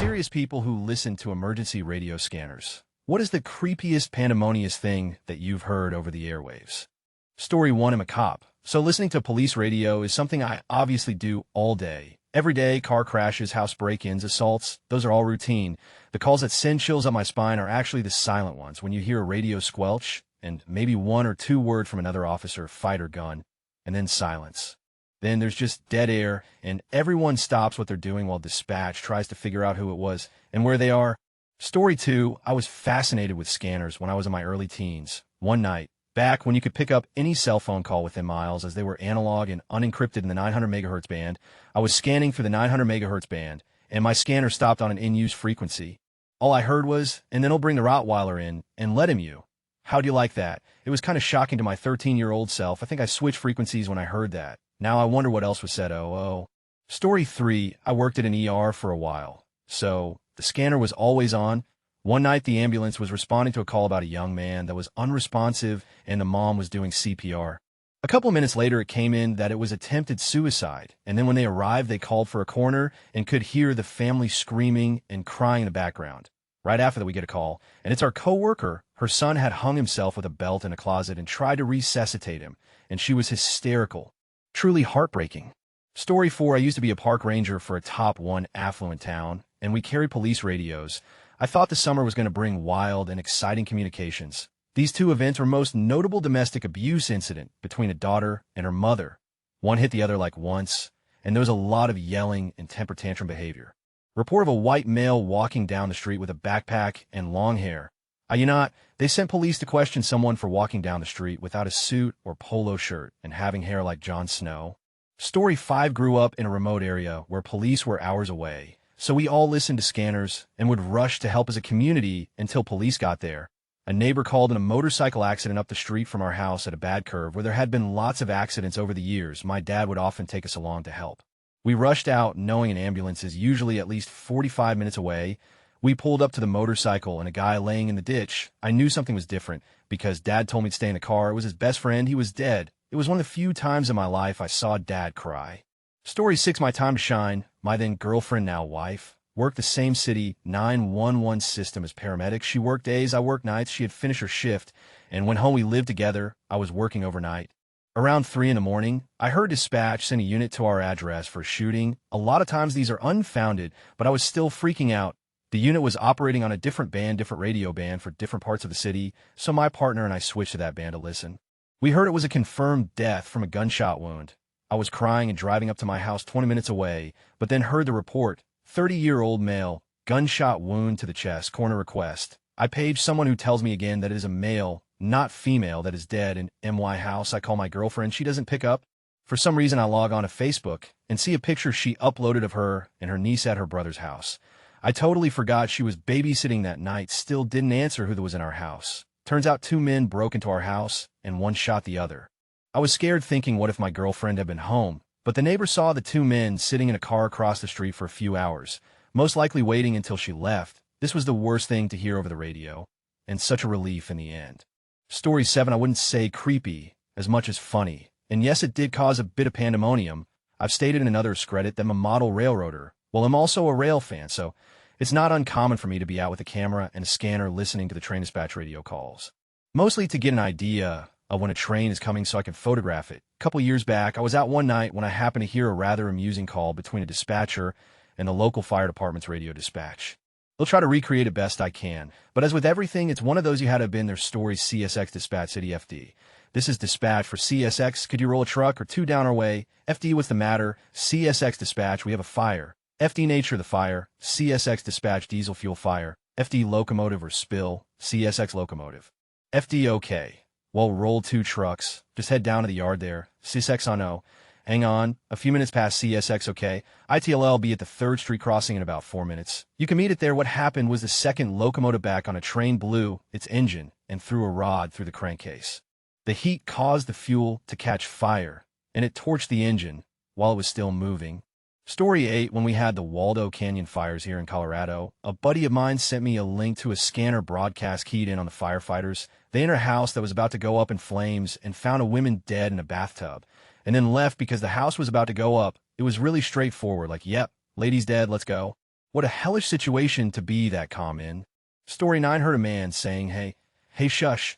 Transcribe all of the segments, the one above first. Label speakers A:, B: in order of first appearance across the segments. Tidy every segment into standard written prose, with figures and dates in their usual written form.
A: mysterious people who listen to emergency radio scanners. What is the creepiest pandemonius thing that you've heard over the airwaves? Story 1. I'm a cop. So listening to police radio is something I obviously do all day. Every day, car crashes, house break-ins, assaults, those are all routine. The calls that send chills up my spine are actually the silent ones, when you hear a radio squelch, and maybe one or two words from another officer, fight or gun, and then silence. Then there's just dead air, and everyone stops what they're doing while dispatch tries to figure out who it was and where they are. Story 2. I was fascinated with scanners when I was in my early teens. One night, back when you could pick up any cell phone call within miles as they were analog and unencrypted in the 900 megahertz band, I was scanning through the 900 megahertz band, and my scanner stopped on an in-use frequency. All I heard was, "And then he'll bring the Rottweiler in and let him you." How'd you like that? It was kind of shocking to my 13-year-old self. I think I switched frequencies when I heard that. Now I wonder what else was said. Oh. Story 3. I worked at an ER for a while, so the scanner was always on. One night, the ambulance was responding to a call about a young man that was unresponsive, and the mom was doing CPR. A couple of minutes later, it came in that it was attempted suicide, and then when they arrived, they called for a coroner and could hear the family screaming and crying in the background. Right after that, we get a call, and it's our coworker. Her son had hung himself with a belt in a closet and tried to resuscitate him, and she was hysterical. Truly heartbreaking. Story 4. I used to be a park ranger for a top 1 affluent town, and we carried police radios. I thought the summer was going to bring wild and exciting communications. These two events were most notable domestic abuse incident between a daughter and her mother. One hit the other like once, and there was a lot of yelling and temper tantrum behavior. Report of a white male walking down the street with a backpack and long hair. They sent police to question someone for walking down the street without a suit or polo shirt and having hair like Jon Snow. Story 5. Grew up in a remote area where police were hours away, so we all listened to scanners and would rush to help as a community until police got there. A neighbor called in a motorcycle accident up the street from our house at a bad curve where there had been lots of accidents over the years. My dad would often take us along to help. We rushed out knowing an ambulance is usually at least 45 minutes away. We pulled up to the motorcycle and a guy laying in the ditch. I knew something was different because Dad told me to stay in the car. It was his best friend. He was dead. It was one of the few times in my life I saw Dad cry. Story 6. My time to shine. My then girlfriend, now wife, worked the same city 911 system as paramedics. She worked days, I worked nights. She had finished her shift, and when home we lived together, I was working overnight. Around 3 in the morning, I heard dispatch send a unit to our address for a shooting. A lot of times these are unfounded, but I was still freaking out. The unit was operating on a different band, different radio band for different parts of the city, so my partner and I switched to that band to listen. We heard it was a confirmed death from a gunshot wound. I was crying and driving up to my house 20 minutes away, but then heard the report, 30-year-old male, gunshot wound to the chest, coroner request. I page someone who tells me again that it is a male, not female, that is dead in MY house. I call my girlfriend. She doesn't pick up. For some reason, I log on to Facebook and see a picture she uploaded of her and her niece at her brother's house. I totally forgot she was babysitting that night, still didn't answer who was in our house. Turns out 2 men broke into our house and one shot the other. I was scared thinking what if my girlfriend had been home, but the neighbor saw the 2 men sitting in a car across the street for a few hours, most likely waiting until she left. This was the worst thing to hear over the radio, and such a relief in the end. Story 7. I wouldn't say creepy as much as funny, and yes, it did cause a bit of pandemonium. I've stated in another AskReddit that I'm a model railroader. Well, I'm also a rail fan, so it's not uncommon for me to be out with a camera and a scanner listening to the train dispatch radio calls, mostly to get an idea of when a train is coming so I can photograph it. A couple years back, I was out one night when I happened to hear a rather amusing call between a dispatcher and the local fire department's radio dispatch. They'll try to recreate it best I can, but as with everything, it's one of those you had to have been their story. CSX dispatch, City FD. This is dispatch for CSX. Could you roll a truck or 2 down our way? FD, what's the matter? CSX dispatch, we have a fire. FD, nature of the fire. CSX dispatch, diesel fuel fire. FD, locomotive or spill. CSX locomotive. FD, okay. Well, roll 2 trucks. Just head down to the yard there. CSX on O. Hang on. A few minutes past CSX, okay. ITLL be at the 3rd Street crossing in about 4 minutes. You can meet it there. What happened was the second locomotive back on a train blew its engine and threw a rod through the crankcase. The heat caused the fuel to catch fire, and it torched the engine while it was still moving. Story 8. When we had the Waldo Canyon fires here in Colorado, a buddy of mine sent me a link to a scanner broadcast keyed in on the firefighters. They entered a house that was about to go up in flames and found a woman dead in a bathtub, and then left because the house was about to go up. It was really straightforward, like, yep, lady's dead, let's go. What a hellish situation to be that calm in. Story 9 heard a man saying, hey, shush,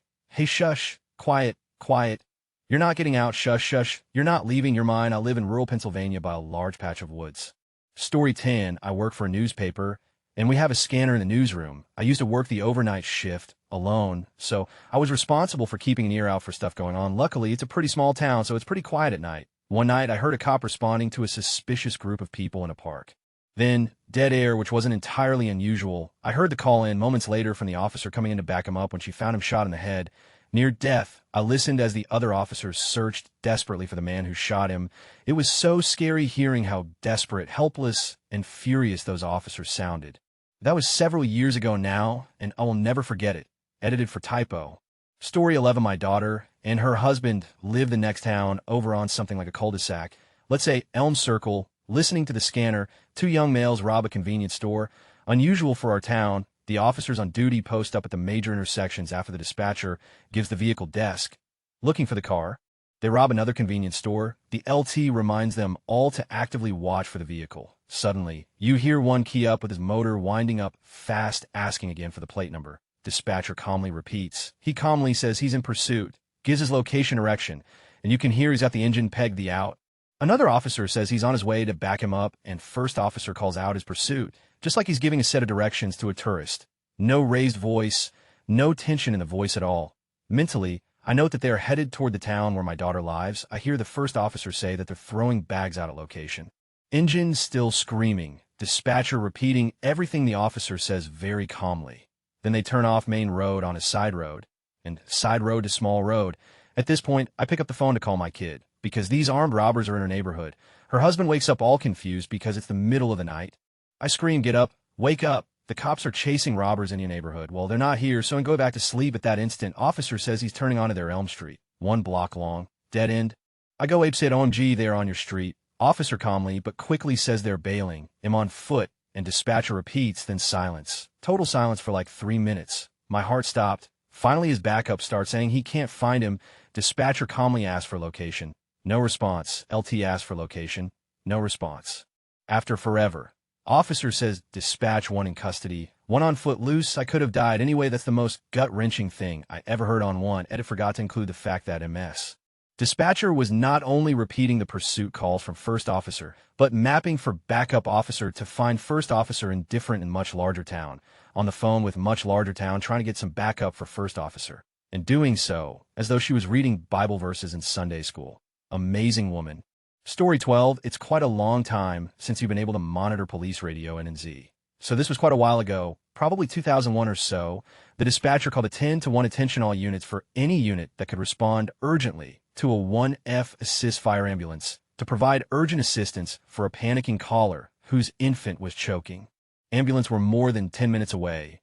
A: quiet, quiet. You're not getting out, shush, shush. You're not leaving your mind. I live in rural Pennsylvania by a large patch of woods. Story 10, I work for a newspaper, and we have a scanner in the newsroom. I used to work the overnight shift alone, so I was responsible for keeping an ear out for stuff going on. Luckily, it's a pretty small town, so it's pretty quiet at night. One night, I heard a cop responding to a suspicious group of people in a park. Then, dead air, which wasn't entirely unusual. I heard the call in moments later from the officer coming in to back him up when she found him shot in the head. Near death, I listened as the other officers searched desperately for the man who shot him. It was so scary hearing how desperate, helpless, and furious those officers sounded. That was several years ago now, and I will never forget it. Edited for typo. Story 11, my daughter and her husband live the next town over on something like a cul-de-sac. Let's say Elm Circle. Listening to the scanner, two young males rob a convenience store. Unusual for our town, the officers on duty post up at the major intersections after the dispatcher gives the vehicle desk. Looking for the car, they rob another convenience store. The LT reminds them all to actively watch for the vehicle. Suddenly, you hear one key up with his motor winding up fast, asking again for the plate number. Dispatcher calmly repeats. He calmly says he's in pursuit, gives his location direction, and you can hear he's got the engine pegged the out. Another officer says he's on his way to back him up, and first officer calls out his pursuit, just like he's giving a set of directions to a tourist. No raised voice, no tension in the voice at all. Mentally, I note that they are headed toward the town where my daughter lives. I hear the first officer say that they're throwing bags out at location. Engine still screaming, dispatcher repeating everything the officer says very calmly. Then they turn off main road on a side road, and side road to small road. At this point, I pick up the phone to call my kid, because these armed robbers are in her neighborhood. Her husband wakes up all confused because it's the middle of the night. I scream, get up, wake up. The cops are chasing robbers in your neighborhood. Well, they're not here, so I go back to sleep at that instant. Officer says he's turning onto their Elm Street, 1 block long, dead end. I go ape said, OMG, they're on your street. Officer calmly, but quickly says they're bailing. Am on foot, and dispatcher repeats, then silence. Total silence for like 3 minutes. My heart stopped. Finally, his backup starts saying he can't find him. Dispatcher calmly asks for location. No response. LT asks for location. No response. After forever. Officer says, dispatch 1 in custody. 1 on foot loose. I could have died. Anyway, that's the most gut-wrenching thing I ever heard on 1. Edit forgot to include the fact that MS. Dispatcher was not only repeating the pursuit calls from first officer, but mapping for backup officer to find first officer in different and much larger town. On the phone with much larger town trying to get some backup for first officer. And doing so, as though she was reading Bible verses in Sunday school. Amazing woman. Story 12, it's quite a long time since you've been able to monitor police radio NZ. So this was quite a while ago, probably 2001 or so. The dispatcher called a 10 to 1 attention all units for any unit that could respond urgently to a 1F assist fire ambulance to provide urgent assistance for a panicking caller whose infant was choking. Ambulance were more than 10 minutes away.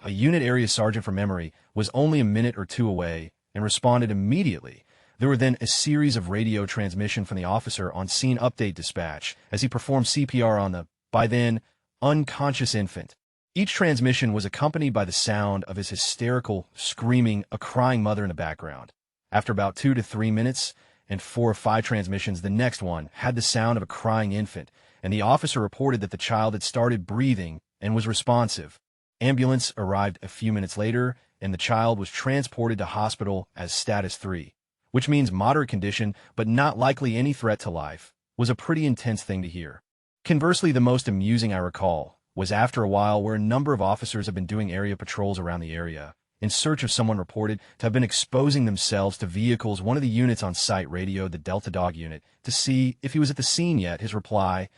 A: A unit area sergeant from memory was only a minute or 2 away and responded immediately. There were then a series of radio transmission from the officer on scene update dispatch as he performed CPR on the, by then, unconscious infant. Each transmission was accompanied by the sound of his hysterical, screaming, a crying mother in the background. After about 2 to 3 minutes and 4 or 5 transmissions, the next one had the sound of a crying infant, and the officer reported that the child had started breathing and was responsive. Ambulance arrived a few minutes later, and the child was transported to hospital as status 3. Which means moderate condition, but not likely any threat to life, was a pretty intense thing to hear. Conversely, the most amusing I recall was after a while where a number of officers have been doing area patrols around the area, in search of someone reported to have been exposing themselves to vehicles. One of the units on site radioed the Delta Dog unit to see if he was at the scene yet. His reply,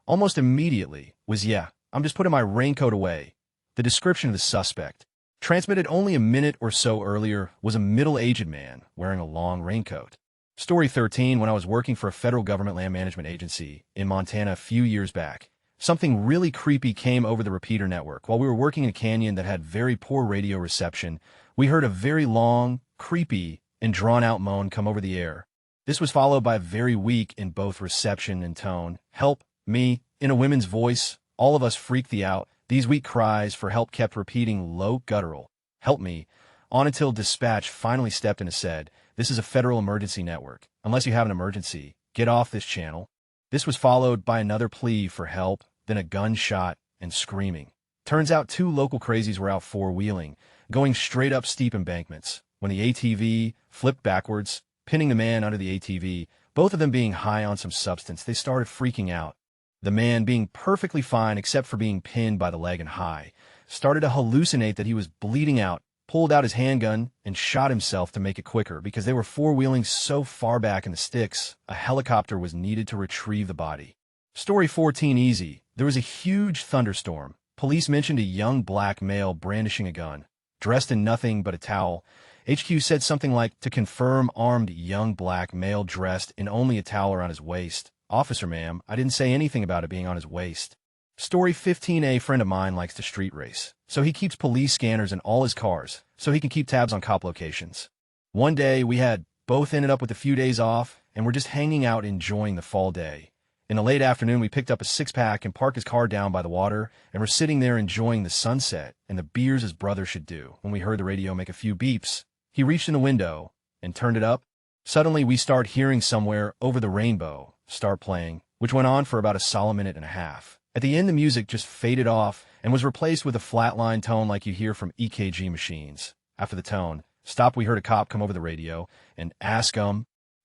A: almost immediately, was, yeah, I'm just putting my raincoat away. The description of the suspect, transmitted only a minute or so earlier, was a middle-aged man wearing a long raincoat. Story 13, when I was working for a federal government land management agency in Montana a few years back, something really creepy came over the repeater network. While we were working in a canyon that had very poor radio reception, we heard a very long, creepy, and drawn-out moan come over the air. This was followed by a very weak in both reception and tone, "Help me," in a woman's voice. All of us freaked the out. These weak cries for help kept repeating low guttural, "Help me," on until dispatch finally stepped in and said, "This is a federal emergency network. Unless you have an emergency, get off this channel." This was followed by another plea for help, then a gunshot, and screaming. Turns out two local crazies were out four-wheeling, going straight up steep embankments, when the ATV flipped backwards, pinning the man under the ATV. Both of them being high on some substance, they started freaking out. The man, being perfectly fine except for being pinned by the leg and high, started to hallucinate that he was bleeding out, pulled out his handgun, and shot himself to make it quicker because they were four-wheeling so far back in the sticks, a helicopter was needed to retrieve the body. Story 14 easy. There was a huge thunderstorm. Police mentioned a young black male brandishing a gun, dressed in nothing but a towel. HQ said something like, to confirm, armed young black male dressed in only a towel around his waist. Officer, ma'am, I didn't say anything about it being on his waist. Story 15a. Friend of mine likes to street race, so he keeps police scanners in all his cars so he can keep tabs on cop locations. One day, we had both ended up with a few days off, and we're just hanging out enjoying the fall day. In the late afternoon, we picked up a six-pack and parked his car down by the water, and we're sitting there enjoying the sunset and the beers as brothers should do when we heard the radio make a few beeps. He reached in the window and turned it up. Suddenly, we start hearing Somewhere Over the Rainbow start playing, which went on for about a solid minute and a half. At the end, the music just faded off and was replaced with a flatline tone like you hear from EKG machines. After the tone stopped, we heard a cop come over the radio and ask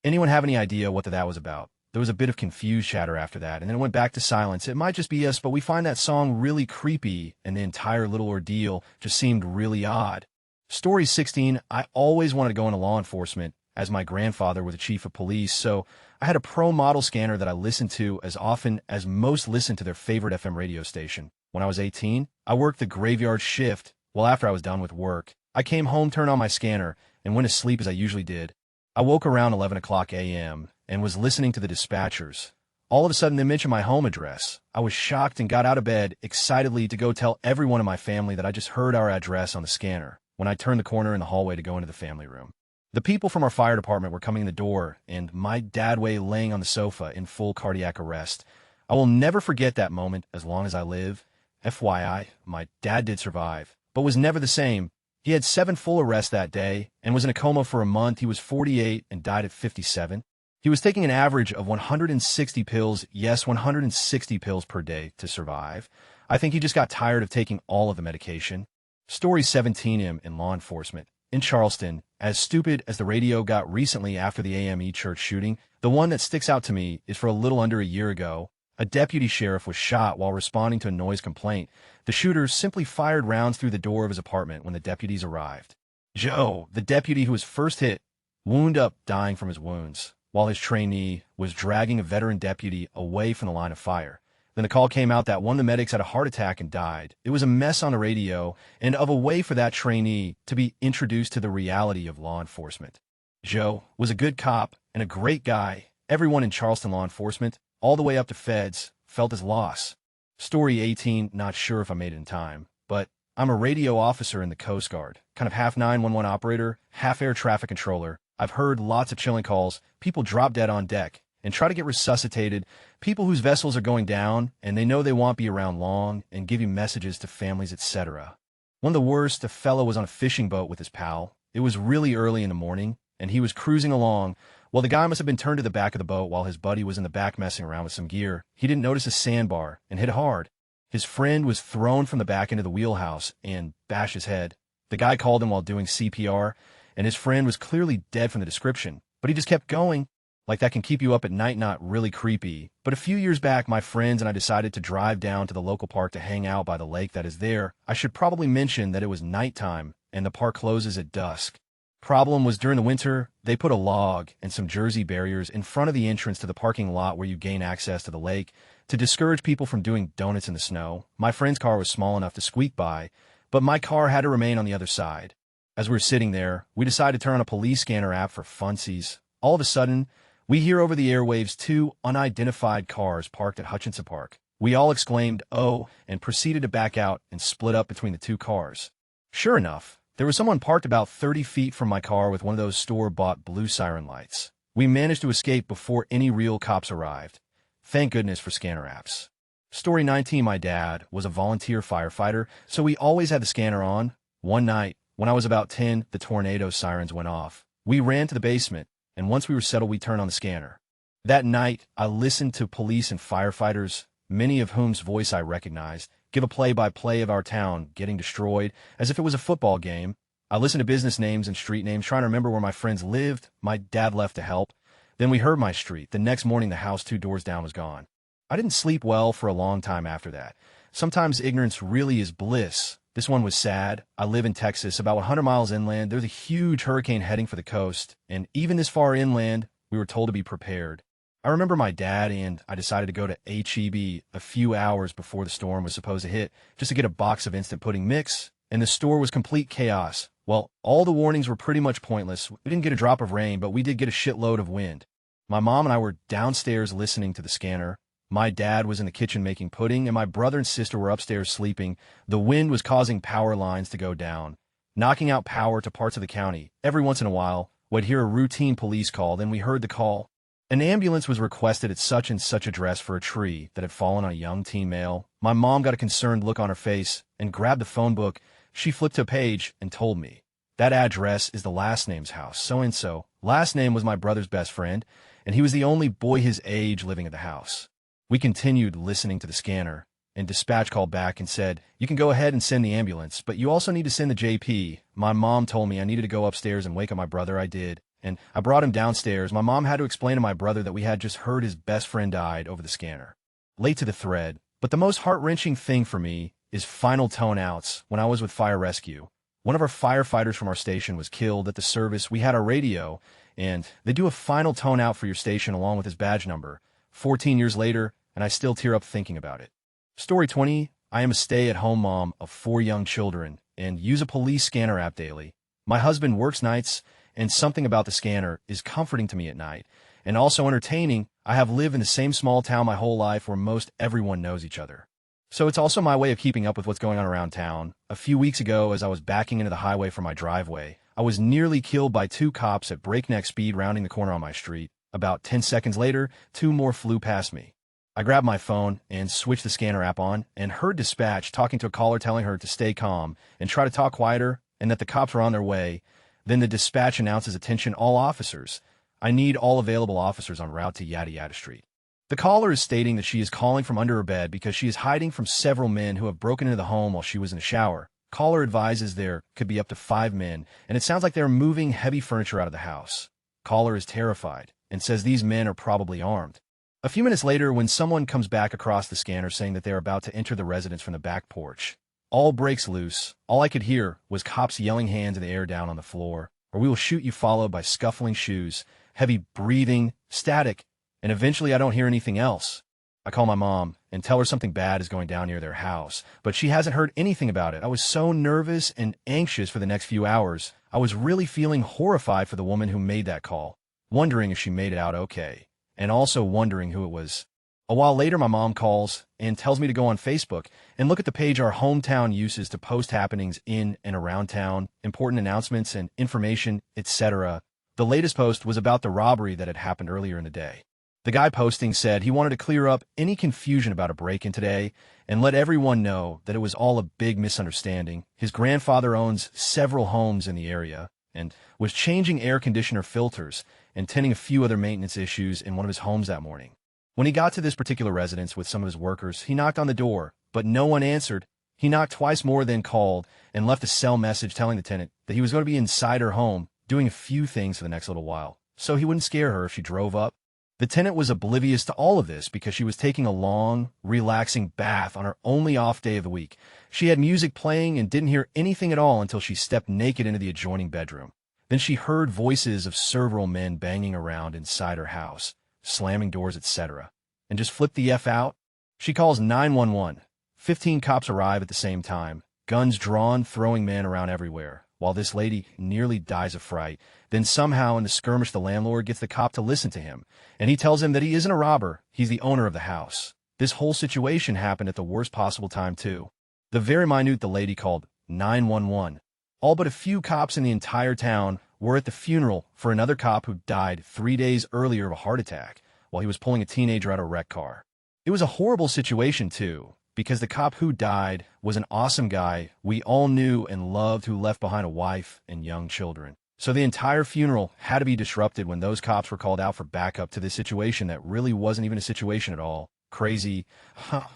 A: anyone have any idea what that was about? There was a bit of confused chatter after that, and then it went back to silence. It might just be us, but we find that song really creepy, and the entire little ordeal just seemed really odd. Story 16. I always wanted to go into law enforcement, as my grandfather was a chief of police, so I had a pro model scanner that I listened to as often as most listen to their favorite FM radio station. When I was 18, I worked the graveyard shift. Well, after I was done with work, I came home, turned on my scanner, and went to sleep as I usually did. I woke around 11 o'clock a.m. and was listening to the dispatchers. All of a sudden, they mentioned my home address. I was shocked and got out of bed excitedly to go tell everyone in my family that I just heard our address on the scanner when I turned the corner in the hallway to go into the family room. The people from our fire department were coming in the door, and my dad lay laying on the sofa in full cardiac arrest. I will never forget that moment as long as I live. FYI, my dad did survive, but was never the same. He had 7 full arrests that day and was in a coma for a month. He was 48 and died at 57. He was taking an average of 160 pills, yes, 160 pills per day to survive. I think he just got tired of taking all of the medication. Story 17M in law enforcement. In Charleston, as stupid as the radio got recently after the AME church shooting, the one that sticks out to me is for a little under a year ago. A deputy sheriff was shot while responding to a noise complaint. The shooter simply fired rounds through the door of his apartment when the deputies arrived. Joe, the deputy who was first hit, wound up dying from his wounds, while his trainee was dragging a veteran deputy away from the line of fire. Then the call came out that one of the medics had a heart attack and died. It was a mess on the radio and of a way for that trainee to be introduced to the reality of law enforcement. Joe was a good cop and a great guy. Everyone in Charleston law enforcement, all the way up to feds, felt his loss. Story 18, not sure if I made it in time, but I'm a radio officer in the Coast Guard, kind of half 911 operator, half air traffic controller. I've heard lots of chilling calls, people drop dead on deck and try to get resuscitated, people whose vessels are going down and they know they won't be around long and give you messages to families, etc. One of the worst, a fellow was on a fishing boat with his pal. It was really early in the morning and he was cruising along. Well, the guy must have been turned to the back of the boat while his buddy was in the back messing around with some gear. He didn't notice a sandbar and hit hard. His friend was thrown from the back into the wheelhouse and bashed his head. The guy called him while doing CPR, and his friend was clearly dead from the description, but he just kept going. Like that can keep you up at night, not really creepy. But a few years back, my friends and I decided to drive down to the local park to hang out by the lake that is there. I should probably mention that it was nighttime, and the park closes at dusk. Problem was during the winter, they put a log and some Jersey barriers in front of the entrance to the parking lot where you gain access to the lake to discourage people from doing donuts in the snow. My friend's car was small enough to squeak by, but my car had to remain on the other side. As we were sitting there, we decided to turn on a police scanner app for funsies. All of a sudden, we hear over the airwaves 2 unidentified cars parked at Hutchinson Park. We all exclaimed, "Oh," and proceeded to back out and split up between the 2 cars. Sure enough, there was someone parked about 30 feet from my car with one of those store-bought blue siren lights. We managed to escape before any real cops arrived. Thank goodness for scanner apps. Story 19, my dad was a volunteer firefighter, so we always had the scanner on. One night, when I was about 10, the tornado sirens went off. We ran to the basement, and once we were settled, we turned on the scanner. That night, I listened to police and firefighters, many of whom's voice I recognized, give a play-by-play of our town getting destroyed as if it was a football game. I listened to business names and street names, trying to remember where my friends lived. My dad left to help. Then we heard my street. The next morning, the house 2 doors down was gone. I didn't sleep well for a long time after that. Sometimes ignorance really is bliss. This one was sad. I live in Texas, about 100 miles inland. There's a huge hurricane heading for the coast, and even this far inland, we were told to be prepared. I remember my dad and I decided to go to H-E-B a few hours before the storm was supposed to hit, just to get a box of instant pudding mix, and the store was complete chaos. Well, all the warnings were pretty much pointless. We didn't get a drop of rain, but we did get a shitload of wind. My mom and I were downstairs listening to the scanner. My dad was in the kitchen making pudding, and my brother and sister were upstairs sleeping. The wind was causing power lines to go down, knocking out power to parts of the county. Every once in a while, we'd hear a routine police call, then we heard the call. An ambulance was requested at such and such address for a tree that had fallen on a young teen male. My mom got a concerned look on her face and grabbed the phone book. She flipped to a page and told me, "That address is the last name's house, so-and-so." Last name was my brother's best friend, and he was the only boy his age living at the house. We continued listening to the scanner, and dispatch called back and said, "You can go ahead and send the ambulance, but you also need to send the JP." My mom told me I needed to go upstairs and wake up my brother. I did, and I brought him downstairs. My mom had to explain to my brother that we had just heard his best friend died over the scanner. Late to the thread, but the most heart-wrenching thing for me is final tone-outs when I was with fire rescue. One of our firefighters from our station was killed at the service. We had our radio, and they do a final tone-out for your station along with his badge number. 14 years later, and I still tear up thinking about it. Story 20, I am a stay-at-home mom of 4 young children and use a police scanner app daily. My husband works nights, and something about the scanner is comforting to me at night, and also entertaining. I have lived in the same small town my whole life where most everyone knows each other. So it's also my way of keeping up with what's going on around town. A few weeks ago, as I was backing into the highway from my driveway, I was nearly killed by 2 cops at breakneck speed rounding the corner on my street. About 10 seconds later, 2 more flew past me. I grabbed my phone and switched the scanner app on and heard dispatch talking to a caller telling her to stay calm and try to talk quieter and that the cops were on their way. Then the dispatch announces, "Attention all officers. I need all available officers en route to yada yada street." The caller is stating that she is calling from under her bed because she is hiding from several men who have broken into the home while she was in the shower. Caller advises there could be up to 5 men, and it sounds like they're moving heavy furniture out of the house. Caller is terrified and says these men are probably armed. A few minutes later, when someone comes back across the scanner saying that they're about to enter the residence from the back porch, all breaks loose. All I could hear was cops yelling hands in the air down on the floor, or "We will shoot you," followed by scuffling shoes, heavy breathing, static, and eventually I don't hear anything else. I call my mom and tell her something bad is going down near their house, but she hasn't heard anything about it. I was so nervous and anxious for the next few hours. I was really feeling horrified for the woman who made that call, wondering if she made it out okay, and also wondering who it was. A while later, my mom calls and tells me to go on Facebook and look at the page our hometown uses to post happenings in and around town, important announcements and information, etc. The latest post was about the robbery that had happened earlier in the day. The guy posting said he wanted to clear up any confusion about a break-in today and let everyone know that it was all a big misunderstanding. His grandfather owns several homes in the area and was changing air conditioner filters and tending a few other maintenance issues in one of his homes that morning. When he got to this particular residence with some of his workers, he knocked on the door, but no one answered. He knocked twice more, then called and left a cell message telling the tenant that he was going to be inside her home doing a few things for the next little while, so he wouldn't scare her if she drove up. The tenant was oblivious to all of this because she was taking a long, relaxing bath on her only off day of the week. She had music playing and didn't hear anything at all until she stepped naked into the adjoining bedroom. Then she heard voices of several men banging around inside her house, slamming doors, etc., and just flipped the F out. She calls 911. 15 cops arrive at the same time, guns drawn, throwing men around everywhere, while this lady nearly dies of fright. Then somehow in the skirmish, the landlord gets the cop to listen to him, and he tells him that he isn't a robber, he's the owner of the house. This whole situation happened at the worst possible time, too. The very minute the lady called 911. All but a few cops in the entire town were at the funeral for another cop who died 3 days earlier of a heart attack while he was pulling a teenager out of a wrecked car. It was a horrible situation, too, because the cop who died was an awesome guy we all knew and loved who left behind a wife and young children. So the entire funeral had to be disrupted when those cops were called out for backup to this situation that really wasn't even a situation at all. Crazy. Huh.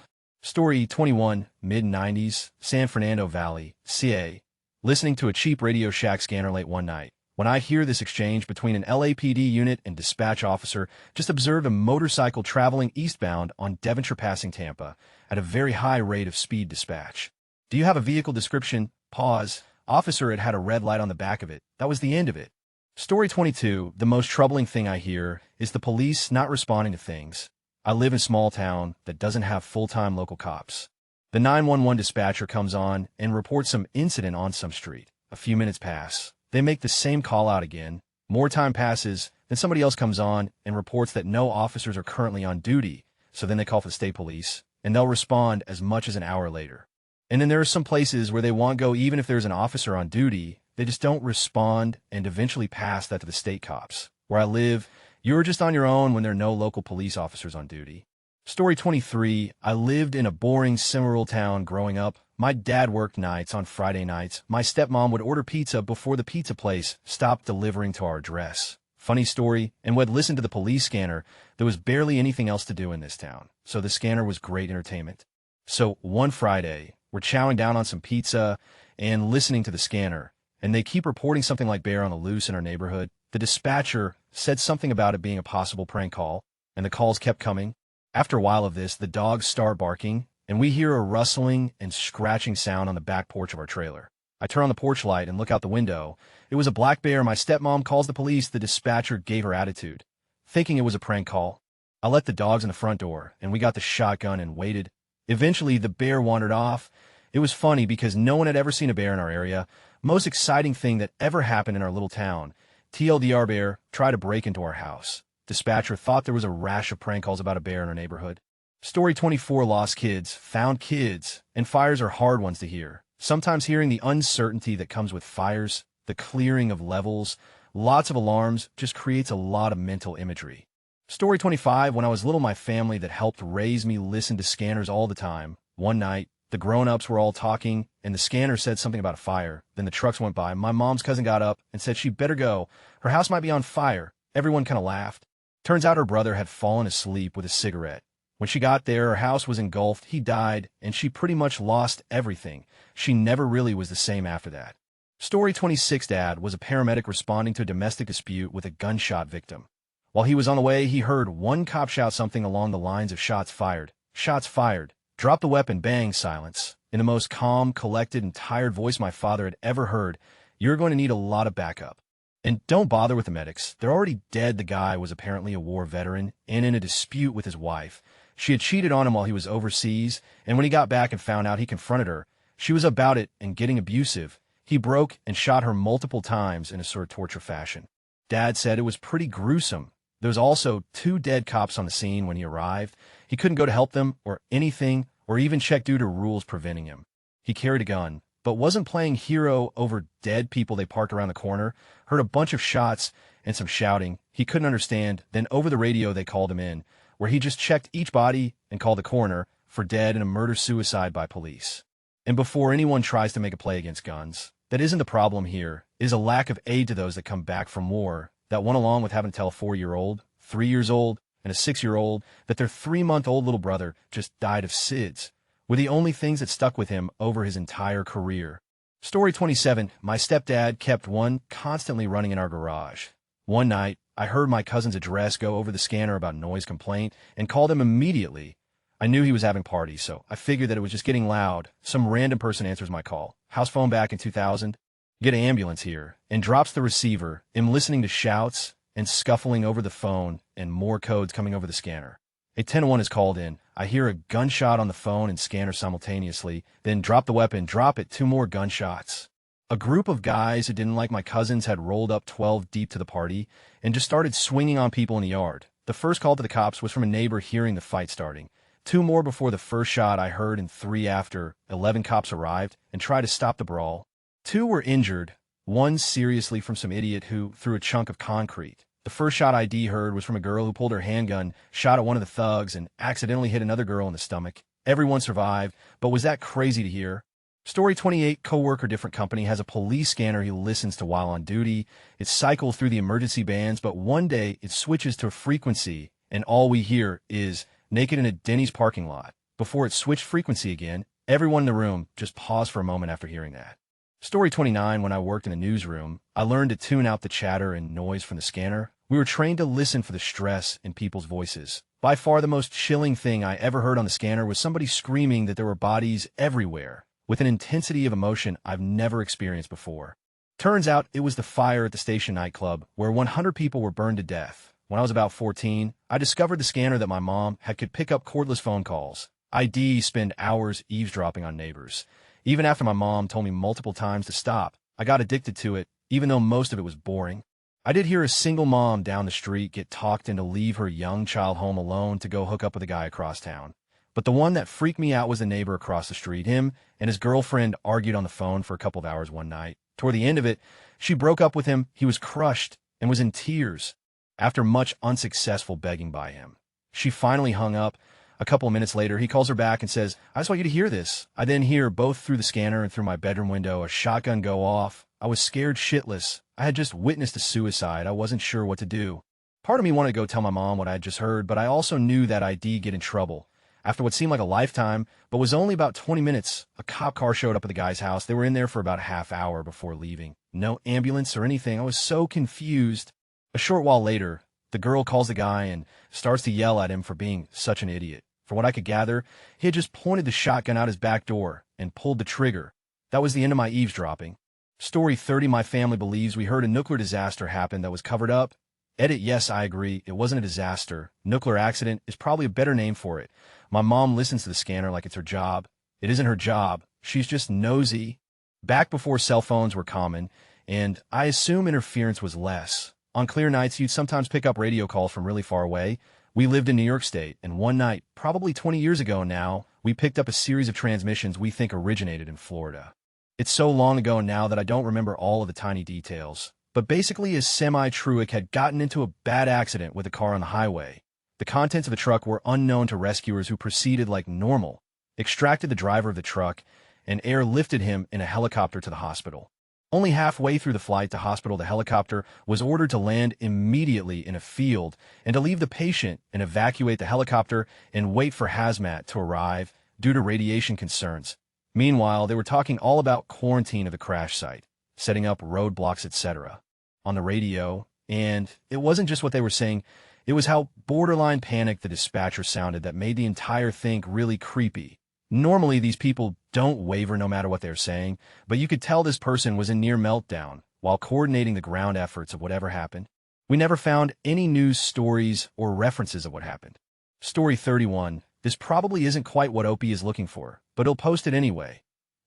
A: Story 21, mid-90s, San Fernando Valley, CA. Listening to a cheap Radio Shack scanner late one night. When I hear this exchange between an LAPD unit and dispatch officer, just observed a motorcycle traveling eastbound on Devonshire passing Tampa at a very high rate of speed dispatch. Do you have a vehicle description? Pause. Officer, it had a red light on the back of it. That was the end of it. Story 22, the most troubling thing I hear is the police not responding to things. I live in a small town that doesn't have full-time local cops. The 911 dispatcher comes on and reports some incident on some street. A few minutes pass. They make the same call out again. More time passes, then somebody else comes on and reports that no officers are currently on duty, so then they call for the state police, and they'll respond as much as an hour later. And then there are some places where they won't go even if there's an officer on duty. They just don't respond and eventually pass that to the state cops. Where I live, you're just on your own when there are no local police officers on duty. Story 23, I lived in a boring semi-rural town growing up. My dad worked nights on Friday nights. My stepmom would order pizza before the pizza place stopped delivering to our address. Funny story, and would listen to the police scanner. There was barely anything else to do in this town, so the scanner was great entertainment. So one Friday, we're chowing down on some pizza and listening to the scanner, and they keep reporting something like bear on the loose in our neighborhood. The dispatcher said something about it being a possible prank call, and the calls kept coming. After a while of this, the dogs start barking, and we hear a rustling and scratching sound on the back porch of our trailer. I turn on the porch light and look out the window. It was a black bear. My stepmom calls the police. The dispatcher gave her attitude, thinking it was a prank call. I let the dogs in the front door, and we got the shotgun and waited. Eventually, the bear wandered off. It was funny because no one had ever seen a bear in our area. Most exciting thing that ever happened in our little town. TLDR bear tried to break into our house. Dispatcher thought there was a rash of prank calls about a bear in our neighborhood. Story 24, lost kids, found kids, and fires are hard ones to hear. Sometimes hearing the uncertainty that comes with fires, the clearing of levels, lots of alarms just creates a lot of mental imagery. Story 25, when I was little, my family that helped raise me listened to scanners all the time. One night, the grown-ups were all talking, and the scanner said something about a fire. Then the trucks went by. My mom's cousin got up and said she'd better go. Her house might be on fire. Everyone kind of laughed. Turns out her brother had fallen asleep with a cigarette. When she got there, her house was engulfed, he died, and she pretty much lost everything. She never really was the same after that. Story 26, Dad was a paramedic responding to a domestic dispute with a gunshot victim. While he was on the way, he heard one cop shout something along the lines of shots fired. Shots fired. Drop the weapon, bang, silence. In the most calm, collected, and tired voice my father had ever heard, you're going to need a lot of backup. And don't bother with the medics. They're already dead. The guy was apparently a war veteran and in a dispute with his wife. She had cheated on him while he was overseas, and when he got back and found out, he confronted her. She was about it and getting abusive. He broke and shot her multiple times in a sort of torture fashion. Dad said it was pretty gruesome. There was also 2 dead cops on the scene when he arrived. He couldn't go to help them or anything or even check due to rules preventing him. He carried a gun, but wasn't playing hero over dead people. They parked around the corner, heard a bunch of shots and some shouting. He couldn't understand. Then over the radio they called him in, where he just checked each body and called the coroner for dead and a murder-suicide by police. And before anyone tries to make a play against guns, that isn't the problem here. It is a lack of aid to those that come back from war that went along with having to tell a 4-year-old, 3 years old, and a 6-year-old that their 3-month-old little brother just died of SIDS, were the only things that stuck with him over his entire career. Story 27, my stepdad kept one constantly running in our garage. One night, I heard my cousin's address go over the scanner about noise complaint and called him immediately. I knew he was having parties, so I figured that it was just getting loud. Some random person answers my call. House phone back in 2000. Get an ambulance here. And drops the receiver. Am listening to shouts and scuffling over the phone and more codes coming over the scanner. A 1001 is called in. I hear a gunshot on the phone and scanner simultaneously. Then drop the weapon, drop it, 2 more gunshots. A group of guys who didn't like my cousins had rolled up 12 deep to the party and just started swinging on people in the yard. The first call to the cops was from a neighbor hearing the fight starting. 2 more before the first shot I heard and 3 after. 11 cops arrived and tried to stop the brawl. 2 were injured, 1 seriously from some idiot who threw a chunk of concrete. The first shot ID heard was from a girl who pulled her handgun, shot at one of the thugs, and accidentally hit another girl in the stomach. Everyone survived, but was that crazy to hear? Story 28, coworker, different company, has a police scanner he listens to while on duty. It cycles through the emergency bands, but one day it switches to a frequency, and all we hear is naked in a Denny's parking lot. before it switched frequency again. Everyone in the room just paused for a moment after hearing that. Story 29, when I worked in a newsroom, I learned to tune out the chatter and noise from the scanner. We were trained to listen for the stress in people's voices. By far the most chilling thing I ever heard on the scanner was somebody screaming that there were bodies everywhere, with an intensity of emotion I've never experienced before. Turns out it was the fire at the station nightclub, where 100 people were burned to death. When I was about 14, I discovered the scanner that my mom had could pick up cordless phone calls. I'd spend hours eavesdropping on neighbors. Even after my mom told me multiple times to stop, I got addicted to it, even though most of it was boring. I did hear a single mom down the street get talked into leave her young child home alone to go hook up with a guy across town. But the one that freaked me out was the neighbor across the street. Him and his girlfriend argued on the phone for a couple of hours one night. Toward the end of it, she broke up with him. He was crushed and was in tears after much unsuccessful begging by him. She finally hung up. A couple of minutes later, he calls her back and says, "I just want you to hear this." I then hear, both through the scanner and through my bedroom window, a shotgun go off. I was scared shitless. I had just witnessed a suicide. I wasn't sure what to do. Part of me wanted to go tell my mom what I had just heard, but I also knew that I'd get in trouble. After what seemed like a lifetime, but was only about 20 minutes, a cop car showed up at the guy's house. They were in there for about a half hour before leaving. No ambulance or anything. I was so confused. A short while later, the girl calls the guy and starts to yell at him for being such an idiot. For what I could gather, he had just pointed the shotgun out his back door and pulled the trigger. That was the end of my eavesdropping. Story 30, my family believes we heard a nuclear disaster happen that was covered up. Edit, yes, I agree. It wasn't a disaster. Nuclear accident is probably a better name for it. My mom listens to the scanner like it's her job. It isn't her job. She's just nosy. Back before cell phones were common, and I assume interference was less. On clear nights, you'd sometimes pick up radio calls from really far away. We lived in New York State, and one night, probably 20 years ago now, we picked up a series of transmissions we think originated in Florida. It's so long ago now that I don't remember all of the tiny details. But basically, a semi-truck had gotten into a bad accident with a car on the highway. The contents of the truck were unknown to rescuers, who proceeded like normal, extracted the driver of the truck, and airlifted him in a helicopter to the hospital. Only halfway through the flight to hospital, the helicopter was ordered to land immediately in a field and to leave the patient and evacuate the helicopter and wait for hazmat to arrive due to radiation concerns. Meanwhile, they were talking all about quarantine of the crash site, setting up roadblocks, etc. on the radio, and it wasn't just what they were saying, it was how borderline panicked the dispatcher sounded that made the entire thing really creepy. Normally, these people don't waver no matter what they're saying, but you could tell this person was in near meltdown while coordinating the ground efforts of whatever happened. We never found any news stories or references of what happened. Story 31. This probably isn't quite what Opie is looking for, but he'll post it anyway.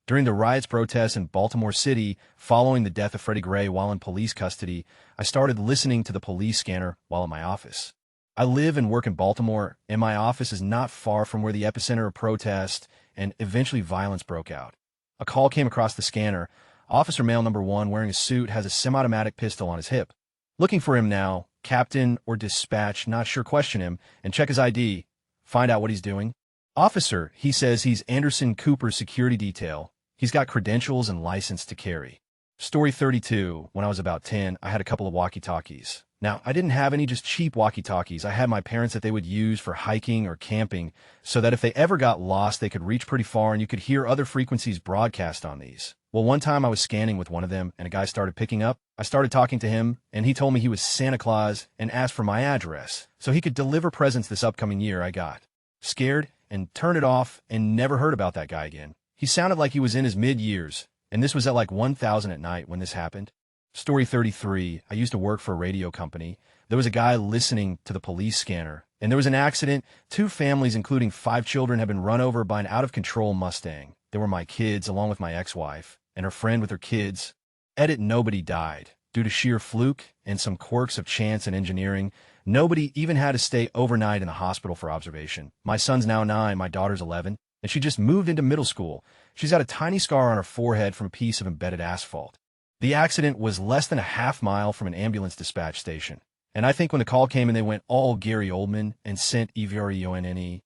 A: During the riots protests in Baltimore City following the death of Freddie Gray while in police custody, I started listening to the police scanner while at my office. I live and work in Baltimore, and my office is not far from where the epicenter of protest and eventually violence broke out. A call came across the scanner. Officer male number 1, wearing a suit, has a semi-automatic pistol on his hip. Looking for him now. Captain or dispatch, not sure, question him and check his ID. Find out what he's doing. Officer, he says he's Anderson Cooper's security detail. He's got credentials and license to carry. Story 32. When I was about 10, I had a couple of walkie-talkies. Now, I didn't have any just cheap walkie-talkies. I had my parents that they would use for hiking or camping so that if they ever got lost, they could reach pretty far and you could hear other frequencies broadcast on these. Well, one time I was scanning with one of them and a guy started picking up. I started talking to him and he told me he was Santa Claus and asked for my address so he could deliver presents this upcoming year. I got scared and turned it off and never heard about that guy again. He sounded like he was in his mid-years, and this was at like 1,000 at night when this happened. Story 33. I used to work for a radio company. There was a guy listening to the police scanner, and there was an accident. 2 families, including 5 children, had been run over by an out-of-control Mustang. They were my kids, along with my ex-wife, and her friend with her kids. Edit, nobody died. Due to sheer fluke and some quirks of chance and engineering, nobody even had to stay overnight in the hospital for observation. My son's now 9, my daughter's 11, and she just moved into middle school. She's got a tiny scar on her forehead from a piece of embedded asphalt. The accident was less than a half mile from an ambulance dispatch station. And I think when the call came in, they went all Gary Oldman and sent EVREONNE.